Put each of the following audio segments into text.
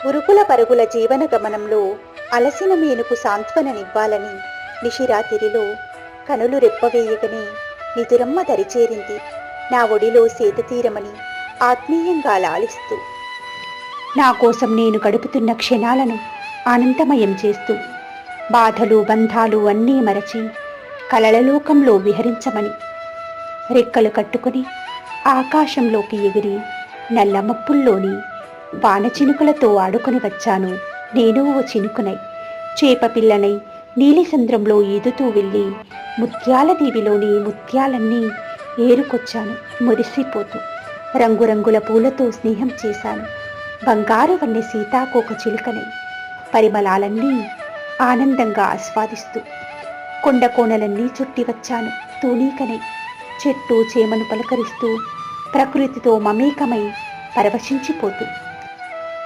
ఉరుకుల పరుగుల జీవన గమనంలో అలసిన మేనుకు సాంత్వననివ్వాలని నిశిరాతిరిలో కనులు రెప్పవేయగనే నిదురమ్మ దరిచేరింది నా ఒడిలో సేదతీరమని ఆత్మీయంగా లాలిస్తూ. నా కోసం నేను గడుపుతున్న క్షణాలను ఆనందమయం చేస్తూ, బాధలు బంధాలు అన్నీ మరచి కలలలోకంలో విహరించమని. రెక్కలు కట్టుకుని ఆకాశంలోకి ఎగిరి నల్ల మప్పుల్లోని వానచినుకులతో ఆడుకొని వచ్చాను నేను ఓ చినుకునై. చేప పిల్లనై నీలిసంద్రంలో ఈదుతూ వెళ్ళి ముత్యాల దీవిలోని ముత్యాలన్నీ ఏరుకొచ్చాను మురిసిపోతూ. రంగురంగుల పూలతో స్నేహం చేశాను బంగారు వన్నె సీతాకోక చిలుకనై. పరిమళాలన్నీ ఆనందంగా ఆస్వాదిస్తూ కొండ కోణలన్నీ చుట్టి వచ్చాను తూనీకనై. చెట్టు చేమను పలకరిస్తూ ప్రకృతితో మమేకమై పరవశించిపోతూ.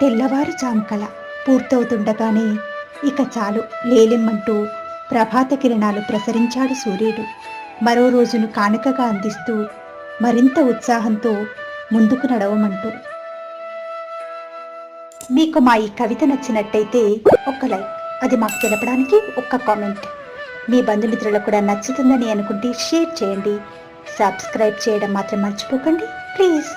తెల్లవారుజాము కల పూర్తవుతుండగానే ఇక చాలు లేలెమ్మంటూ ప్రభాత కిరణాలు ప్రసరించాడు సూర్యుడు. మరో రోజును కానుకగా అందిస్తూ మరింత ఉత్సాహంతో ముందుకు నడవమంటూ. మీకు మా ఈ కవిత నచ్చినట్టయితే ఒక్క లైక్, అది మాకు తెలపడానికి ఒక్క కామెంట్. మీ బంధుమిత్రులకు కూడా నచ్చుతుందని అనుకుంటే షేర్ చేయండి. సబ్స్క్రైబ్ చేయడం మాత్రం మర్చిపోకండి ప్లీజ్.